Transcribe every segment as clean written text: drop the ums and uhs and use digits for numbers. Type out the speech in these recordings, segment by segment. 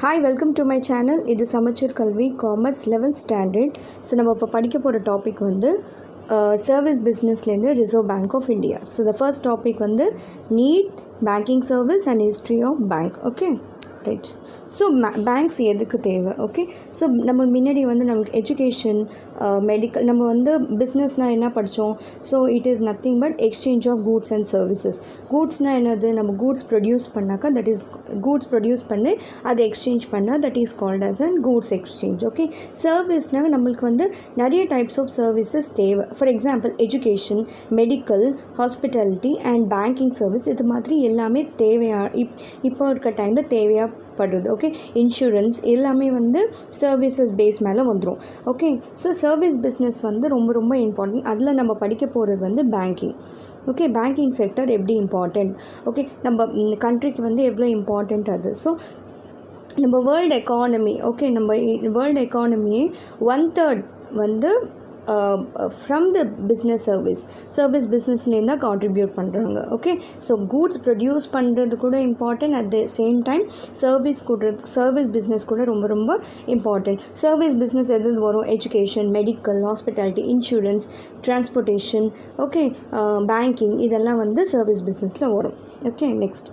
Hi, welcome to my channel. இது சமச்சீர் கல்வி காமர்ஸ் லெவல் ஸ்டாண்டர்ட். ஸோ நம்ம இப்போ படிக்க போகிற டாபிக் வந்து சர்வீஸ் பிஸ்னஸ்லேருந்து reserve bank of India. So the first topic வந்து need, banking service and history of bank. Okay right. So banks எதுக்கு தேவை? ஓகே, ஸோ நம்ம முன்னாடி வந்து நம்மளுக்கு எஜுகேஷன், மெடிக்கல், நம்ம வந்து பிஸ்னஸ்னால் என்ன படித்தோம்? So it is nothing but exchange of goods and services. கூட்ஸ்னால் என்னது? நம்ம கூட்ஸ் ப்ரொடியூஸ் பண்ணாக்கா தட் இஸ் கூட்ஸ் ப்ரொடியூஸ் பண்ணி அதை எக்ஸ்சேஞ்ச் பண்ணால் that is called as and goods exchange. Okay, சர்வீஸ்னால் நம்மளுக்கு வந்து நிறைய டைப்ஸ் ஆஃப் சர்வீசஸ் தேவை. For example education, medical, hospitality and banking service, இது மாதிரி எல்லாமே இப்போ இருக்க டைமில் தேவைப்படுது. ஓகே, இன்சூரன்ஸ் எல்லாமே வந்து சர்வீசஸ் பேஸ் மேலே வந்துடும். ஓகே, ஸோ சர்வீஸ் பிஸ்னஸ் வந்து ரொம்ப ரொம்ப இம்பார்ட்டன்ட். அதில் நம்ம படிக்க போகிறது வந்து பேங்கிங். ஓகே, பேங்கிங் செக்டர் எப்படி இம்பார்ட்டண்ட், ஓகே, நம்ம கண்ட்ரிக்கு வந்து எவ்வளோ இம்பார்ட்டண்ட் அது. ஸோ நம்ம வேர்ல்டு எக்கானமி, ஓகே, நம்ம வேர்ல்டு எக்கானமியே 1/3 வந்து ஃப்ரம் த பிஸ்னஸ் சர்வீஸ் பிஸ்னஸ்லேருந்து தான் கான்ட்ரிபியூட் பண்ணுறாங்க. ஓகே, ஸோ கூட்ஸ் ப்ரொடியூஸ் பண்ணுறது கூட important, at the same time service business கூட ரொம்ப ரொம்ப இம்பார்ட்டன்ட். சர்வீஸ் பிஸ்னஸ் எது வரும்? Education, medical, hospitality, insurance, transportation, okay, banking, இதெல்லாம் வந்து சர்வீஸ் பிஸ்னஸில் வரும். Okay, next.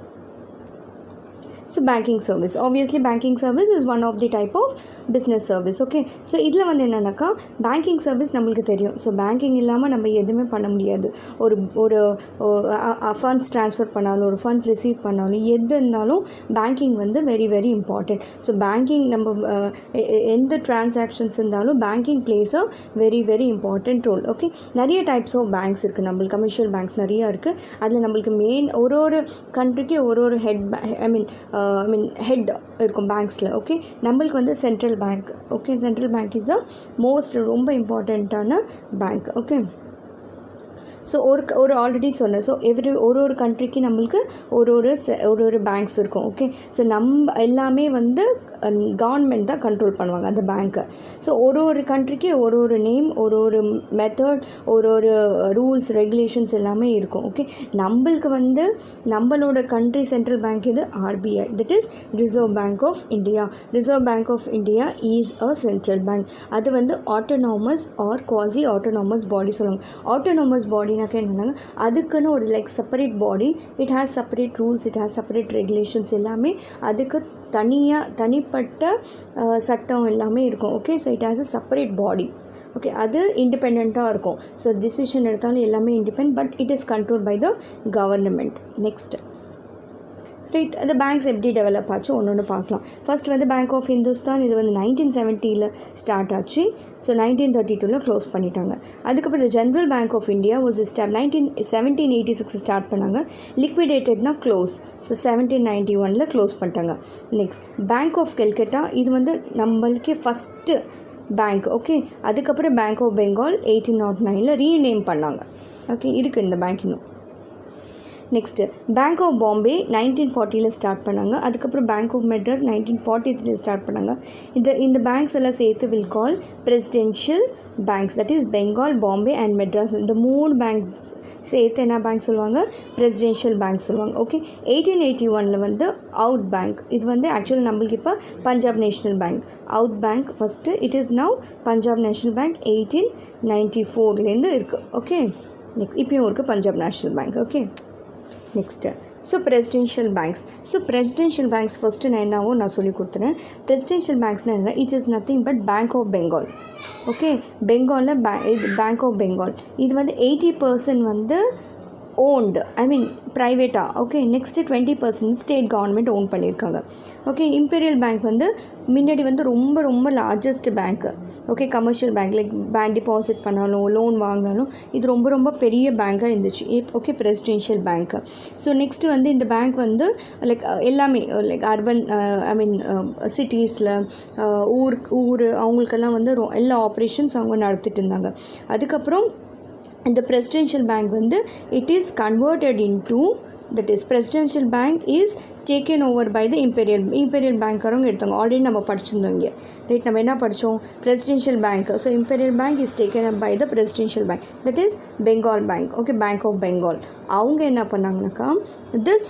So banking service, obviously banking service is one of the type of business service. Okay, so இதில் வந்து என்னென்னாக்கா பேங்கிங் சர்வீஸ் நம்மளுக்கு தெரியும். ஸோ பேங்கிங் இல்லாமல் நம்ம எதுவுமே பண்ண முடியாது. ஒரு ஃபண்ட்ஸ் ட்ரான்ஸ்ஃபர் பண்ணாலும், ஒரு ஃபண்ட்ஸ் ரிசீவ் பண்ணாலும், எது இருந்தாலும் பேங்கிங் வந்து very very important. So banking நம்ம எந்த டிரான்சாக்ஷன்ஸ் இருந்தாலும் banking places a very very important role. Okay, நிறைய டைப்ஸ் ஆஃப் பேங்க்ஸ் இருக்குது. நம்மளுக்கு கமர்ஷியல் பேங்க்ஸ் நிறையா இருக்குது. அதில் நம்மளுக்கு மெயின் ஒரு கண்ட்ரிக்கு ஒரு ஹெட் இருக்கும் பேங்க்ஸில். ஓகே, நம்மளுக்கு வந்து central bank. Okay, central bank is the ரொம்ப இம்பார்ட்டண்ட்டான பேங்க். ஓகே, ஸோ ஒரு ஆல்ரெடி சொன்னேன். ஸோ ஒரு கண்ட்ரிக்கு நம்மளுக்கு ஒரு பேங்க்ஸ் இருக்கும். ஓகே, ஸோ நம்ம எல்லாமே வந்து கவர்மெண்ட் தான் கண்ட்ரோல் பண்ணுவாங்க அந்த பேங்க்கை. ஸோ ஒரு கண்ட்ரிக்கு ஒரு நேம், ஒரு மெத்தட், ஒரு ரூல்ஸ், ரெகுலேஷன்ஸ் எல்லாமே இருக்கும். ஓகே, நம்மளுக்கு வந்து நம்மளோட கண்ட்ரி சென்ட்ரல் பேங்க் இது RBI, that is reserve bank of India. Reserve bank of India is a central bank. அது வந்து autonomous or quasi autonomous body சொல்லுவாங்க. ஆட்டோனாமஸ் பாடி என்னன்னாங்க, அதுக்குன்னு ஒரு separate body, it has separate rules, it has separate regulations, எல்லாமே அதுக்கு தனிப்பட்ட சட்டம் எல்லாமே இருக்கும். Okay, so it has a separate body. Okay, அது இண்டிபெண்ட்டாக இருக்கும். ஸோ டிசிஷன் எடுத்தாலும் எல்லாமே independent, but it is control by the government. Next right, அந்த பேங்க்ஸ் எப்படி டெவலப் ஆச்சு ஒன்று பார்க்கலாம். ஃபர்ஸ்ட் வந்து பேங்க் ஆஃப் ஹிந்துஸ்தான், இது வந்து 1970 ஸ்டார்ட் ஆச்சு. ஸோ 1932 க்ளோஸ் பண்ணிட்டாங்க. அதுக்கப்புறம் இந்த general bank of India was 1786 start பண்ணாங்க. லிக்விடேட்டட்னா க்ளோஸ். ஸோ 1791 க்ளோஸ் பண்ணிட்டாங்க. நெக்ஸ்ட் பேங்க் ஆஃப் கல்கட்டா, இது வந்து நம்மளுக்கே ஃபஸ்ட்டு பேங்க். ஓகே, அதுக்கப்புறம் பேங்க் ஆஃப் பெங்கால் 1809 ரீநேம் பண்ணாங்க. ஓகே, இருக்குது இந்த பேங்க் இன்னும். Next bank of Bombay 1940 start பண்ணாங்க. அதுக்கப்புறம் பேங்க் ஆஃப் மெட்ராஸ் 1943 ஸ்டார்ட் பண்ணாங்க. இந்த பேங்க்ஸ் எல்லாம் சேர்த்து will call presidential banks, that is Bengal, Bombay and Madras. இந்த 3 பேங்க்ஸ் சேர்த்து என்ன பேங்க் சொல்லுவாங்க? பிரசிடென்ஷியல் பேங்க் சொல்லுவாங்க. ஓகே, 1881 வந்து அவுட் பேங்க். இது வந்து ஆக்சுவலி நம்மளுக்கு இப்போ Punjab national bank. Out bank first, it is now Punjab national bank. 1894 இருக்குது. ஓகே, நெக்ஸ்ட் இப்போயும் இருக்குது Punjab national bank. Okay, next so presidential banks first நான் என்னவோ நான் சொல்லி கொடுத்துறேன். பிரசிடென்ஷியல் பேங்க்ஸ்னால் என்ன? It is nothing but bank of Bengal. Okay, பெங்காலில் பேங்க் ஆஃப் பெங்கால் இது வந்து 80% வந்து ஓன்டு, ப்ரைவேட்டாக. Okay, next 20% state government own பண்ணியிருக்காங்க. ஓகே, இம்பீரியல் பேங்க் வந்து முன்னாடி வந்து ரொம்ப ரொம்ப லார்ஜஸ்ட் பேங்க்கு. Okay, commercial bank bank deposit பண்ணாலும், லோன் வாங்கினாலும் இது ரொம்ப ரொம்ப பெரிய பேங்காக இருந்துச்சு. ஓகே, பிரசிடென்ஷியல் பேங்க்கு. ஸோ நெக்ஸ்ட்டு வந்து இந்த பேங்க் வந்து எல்லாமே அர்பன் சிட்டிஸில் ஊர் அவங்களுக்கெல்லாம் வந்து எல்லா ஆப்ரேஷன்ஸ் அவங்க நடத்திட்டு இருந்தாங்க. அதுக்கப்புறம் இந்த பிரசிடென்ஷியல் பேங்க் வந்து it is converted into, that is presidential bank is taken over by the imperial பேங்க்காரவங்க எடுத்தாங்க. ஆல்ரெடி நம்ம படிச்சிருந்தோம் இங்கே, ரைட்? நம்ம என்ன படித்தோம்? Presidential bank. So imperial bank is taken up by the presidential bank, that is Bengal bank. Okay, bank of Bengal. அவங்க என்ன பண்ணாங்கனாக்கா திஸ்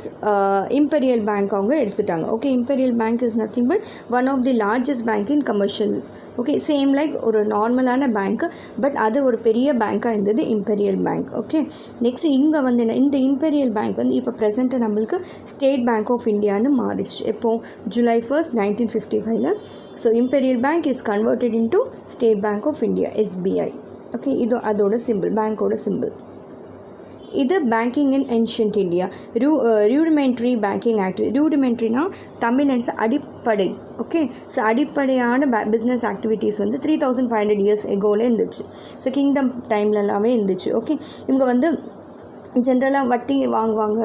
இம்பீரியல் பேங்க் அவங்க எடுத்துக்கிட்டாங்க. Okay, imperial bank is nothing but one of the largest bank in commercial. Okay, same like ஒரு நார்மலான bank, but அது ஒரு பெரிய பேங்காக இருந்தது இம்பீரியல் பேங்க். ஓகே, நெக்ஸ்ட் இங்கே வந்து என்ன, இந்த இம்பீரியல் பேங்க் வந்து இப்போ ப்ரெசென்ட்டாக நம்மளுக்கு ஸ்டேட் பேங்க் ஆஃப் இந்தியான்னு மாறிடுச்சு. எப்போது? July 1st, 1955. So imperial bank is converted into state bank of India, SBI. Okay, இது அதோட சிம்பிள், பேங்க்கோட சிம்பிள். இது banking in ancient India. Rudimentary banking activity. ரூடிமெண்ட்ரினா தமிழ் அண்ட் அடிப்படை. ஓகே, ஸோ அடிப்படையான பிஸ்னஸ் ஆக்டிவிட்டீஸ் வந்து 3500 years எகோவில் இருந்துச்சு. ஸோ கிங்டம் டைமில் எல்லாமே இருந்துச்சு. ஓகே, இவங்க வந்து ஜென்ரலாக வட்டி வாங்குவாங்க.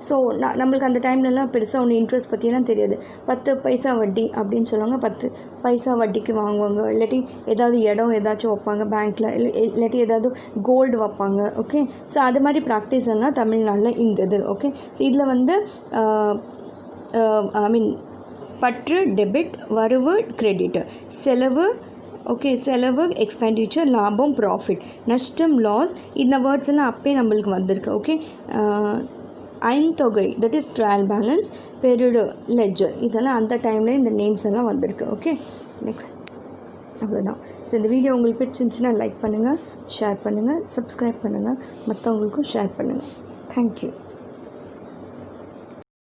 ஸோ நம்மளுக்கு அந்த டைம்லலாம் பெருசாக ஒன்று இன்ட்ரெஸ்ட் பற்றியெல்லாம் தெரியாது. 10 பைசா வட்டி அப்படின்னு சொல்லுவாங்க, 10 பைசா வட்டிக்கு வாங்குவாங்க. இல்லாட்டி ஏதாவது இடம் ஏதாச்சும் வைப்பாங்க பேங்க்கில், இல்லாட்டி ஏதாவது கோல்டு வைப்பாங்க. ஓகே, ஸோ அது மாதிரி ப்ராக்டிஸ் எல்லாம் தமிழ்நாட்டில் இருந்தது. ஓகே, ஸோ இதில் வந்து ஐ மீன் பற்று டெபிட், வரவு கிரெடிட், செலவு. ஓகே, செலவு எக்ஸ்பெண்டிச்சர், லாபம் ப்ராஃபிட், நஷ்டம் லாஸ். இந்த வேர்ட்ஸ் எல்லாம் அப்பே நம்மளுக்கு வந்திருக்கு. ஓகே, ஐந்தொகை தட் இஸ் ட்ரையல் பேலன்ஸ், பெருடு லெட்ஜர், இதெல்லாம் அந்த டைமில் இந்த நேம்ஸ் எல்லாம் வந்திருக்கு. ஓகே, நெக்ஸ்ட் அவ்வளோதான். ஸோ இந்த வீடியோ உங்களுக்கு பிடிச்சிருந்துச்சுன்னா லைக் பண்ணுங்கள், ஷேர் பண்ணுங்கள், சப்ஸ்கிரைப் பண்ணுங்கள், மற்றவங்களுக்கும் ஷேர் பண்ணுங்கள். தேங்க்யூ.